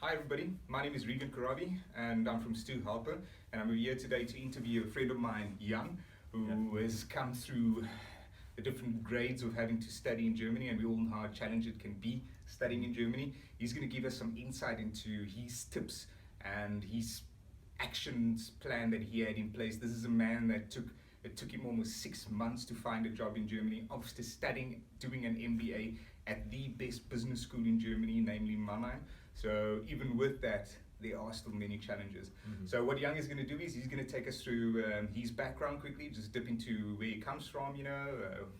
Hi everybody, my name is Regan Karabi and I'm from StuHelper, and I'm here today to interview a friend of mine, Young, who has come through the different grades of having to study in Germany, and we all know how challenging it can be studying in Germany. He's going to give us some insight into his tips and his actions plan that he had in place. This is a man that it took him almost 6 months to find a job in Germany after studying, doing an MBA at the best business school in Germany, namely Mannheim. So even with that, there are still many challenges. So what Young is going to do is he's going to take us through his background quickly, just dip into where he comes from,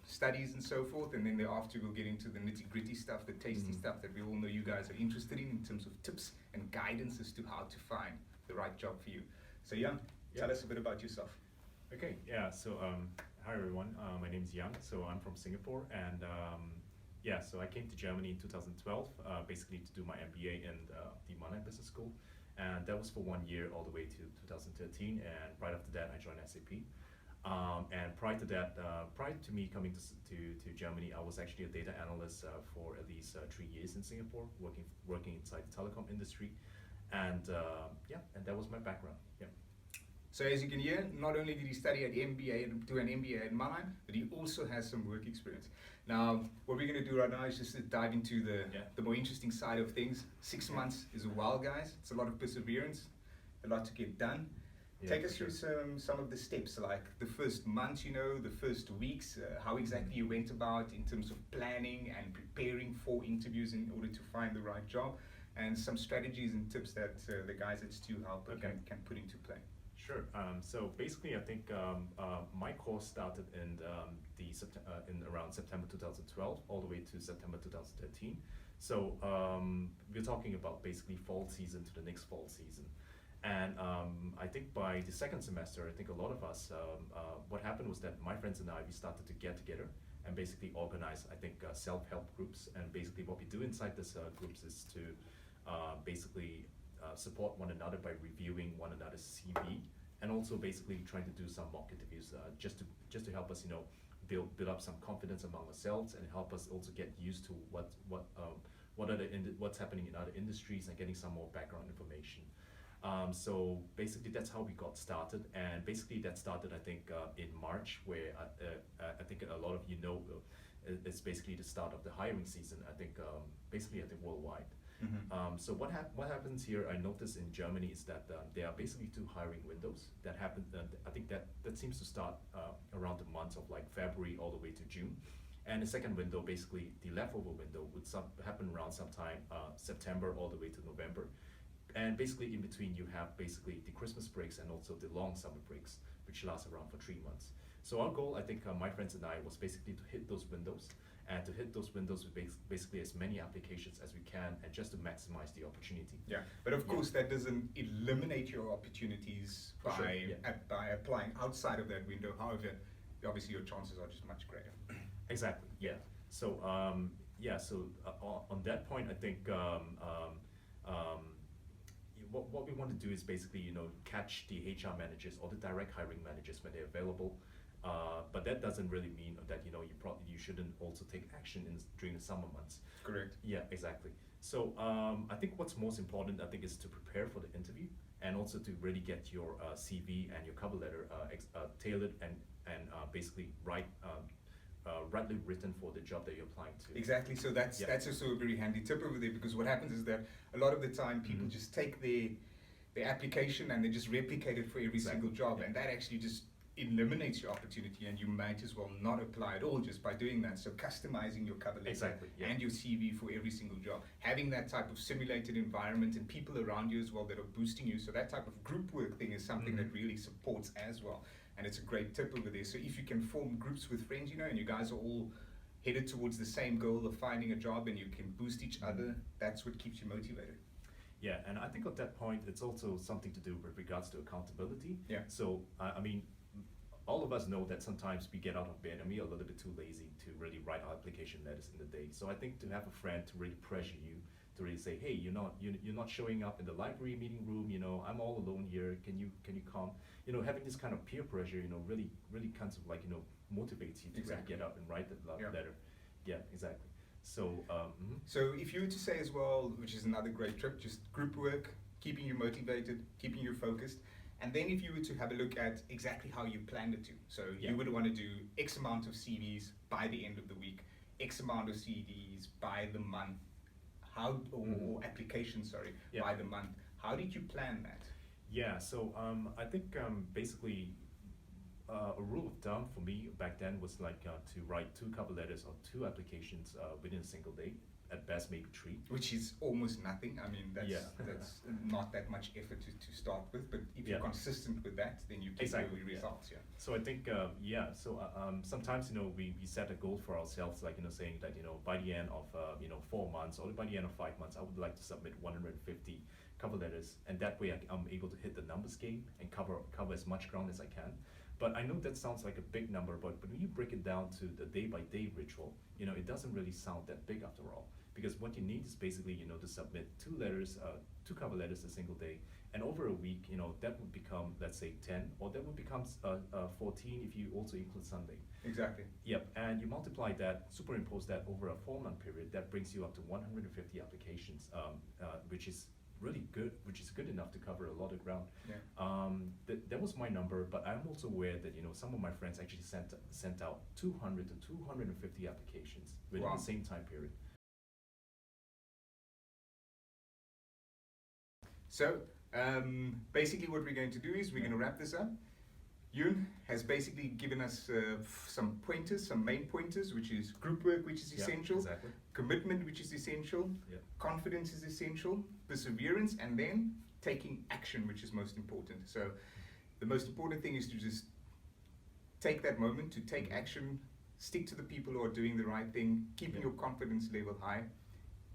studies and so forth, and then thereafter we'll get into the nitty-gritty stuff, the tasty stuff that we all know you guys are interested in terms of tips and guidance as to how to find the right job for you. So Young, tell us a bit about yourself. Okay, yeah, so hi everyone, my name is Yang, so I'm from Singapore, and so I came to Germany in 2012, basically to do my MBA in the Mannheim Business School, and that was for 1 year all the way to 2013, and right after that I joined SAP. And prior to that, prior to me coming to Germany, I was actually a data analyst for at least 3 years in Singapore, working inside the telecom industry, and and that was my background. Yeah. So as you can hear, not only did he study at do an MBA at Mannheim, but he also has some work experience. Now, what we're going to do right now is just to dive into the more interesting side of things. 6 months is a while, guys. It's a lot of perseverance, a lot to get done. Take us through some of the steps, like the first month, the first weeks, how exactly you went about in terms of planning and preparing for interviews in order to find the right job, and some strategies and tips that the guys at StuHelper can put into play. Sure. So basically, I think my course started in around September 2012, all the way to September 2013. So we're talking about basically fall season to the next fall season. And I think by the second semester, I think a lot of us, what happened was that my friends and I, we started to get together and basically organize, I think, self-help groups. And basically what we do inside this groups is to basically support one another by reviewing one another's CV, and also basically trying to do some mock interviews just to help us, build up some confidence among ourselves, and help us also get used to what's happening in other industries and getting some more background information. So basically that's how we got started, and basically that started I think in March, where I think a lot of it's basically the start of the hiring season. I think worldwide. So what happens here, I noticed in Germany, is that there are basically 2 hiring windows that happen. I think that seems to start around the months of like February all the way to June. And the second window, basically the leftover window, would happen around sometime September all the way to November. And basically in between you have basically the Christmas breaks and also the long summer breaks, which last around for 3 months. So our goal, I think my friends and I, was basically to hit those windows, and to hit those windows with basically as many applications as we can, and just to maximize the opportunity. Yeah, but of course that doesn't eliminate your opportunities by applying outside of that window. However, obviously your chances are just much greater. Exactly, yeah. So on that point, I think what we want to do is basically catch the HR managers or the direct hiring managers when they're available. But that doesn't really mean that you shouldn't also take action during the summer months. Correct. Yeah, exactly. So I think what's most important, I think, is to prepare for the interview, and also to really get your CV and your cover letter tailored and basically rightly written for the job that you're applying to. Exactly. So that's also a very handy tip over there, because what happens is that a lot of the time people just take their application and they just replicate it for every single job, and that actually just eliminates your opportunity, and you might as well not apply at all just by doing that. So customizing your cover letter and your CV for every single job, having that type of simulated environment and people around you as well that are boosting you. So that type of group work thing is something that really supports as well, and it's a great tip over there. So if you can form groups with friends, and you guys are all headed towards the same goal of finding a job, and you can boost each other, that's what keeps you motivated. Yeah, and I think at that point it's also something to do with regards to accountability. Yeah. So I mean, all of us know that sometimes we get out of bed and we are a little bit too lazy to really write our application letters in the day. So I think to have a friend to really pressure you, to really say, hey, you're not showing up in the library meeting room, I'm all alone here, can you come? Having this kind of peer pressure, really kind of like, motivates you to really get up and write the letter. Yeah, exactly. So, So if you were to say as well, which is another great trip, just group work, keeping you motivated, keeping you focused, and then if you were to have a look at exactly how you planned it to, so Yeah. you would want to do X amount of CVs by the end of the week, X amount of CVs by the month, or applications, sorry, Yeah. by the month. How did you plan that? Yeah, so I think basically a rule of thumb for me back then was like to write 2 cover letters or 2 applications within a single day, at best maybe 3. Which is almost nothing. I mean, that's Yeah. that's not that much effort to start with, but if you're Yeah. consistent with that, then you get Exactly, your yeah. results. Yeah. So I think, sometimes, we set a goal for ourselves, like, saying that, by the end of, 4 months or by the end of 5 months, I would like to submit 150 cover letters. And that way I'm able to hit the numbers game and cover as much ground as I can. But I know that sounds like a big number, but when you break it down to the day-by-day ritual, it doesn't really sound that big after all. Because what you need is basically, to submit 2 cover letters a single day. And over a week, that would become, let's say, 10, or that would become 14 if you also include Sunday. Exactly. Yep, and you multiply that, superimpose that over a 4-month period, that brings you up to 150 applications, which is really good, which is good enough to cover a lot of ground. Yeah. That was my number, but I'm also aware that some of my friends actually sent out 200 to 250 applications within Wow. the same time period. So basically what we're going to do is we're going to wrap this up. Yoon has basically given us some pointers, some main pointers, which is group work, which is Yeah, essential, exactly. commitment, which is essential, Yep. confidence is essential, perseverance, and then taking action, which is most important. So the most important thing is to just take that moment to take action, stick to the people who are doing the right thing, keeping your confidence level high,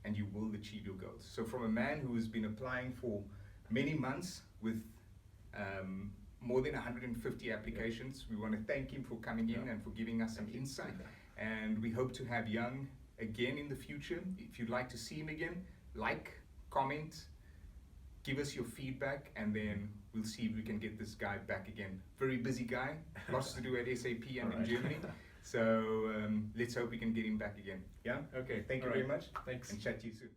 and you will achieve your goals. So from a man who has been applying for many months with more than 150 applications, we want to thank him for coming in and for giving us some insight. And we hope to have Young again in the future. If you'd like to see him again, like, comment, give us your feedback, and then we'll see if we can get this guy back again. Very busy guy, lots to do at SAP and in Germany. So let's hope we can get him back again. Yeah? Okay, thank you very much. Thanks. And chat to you soon.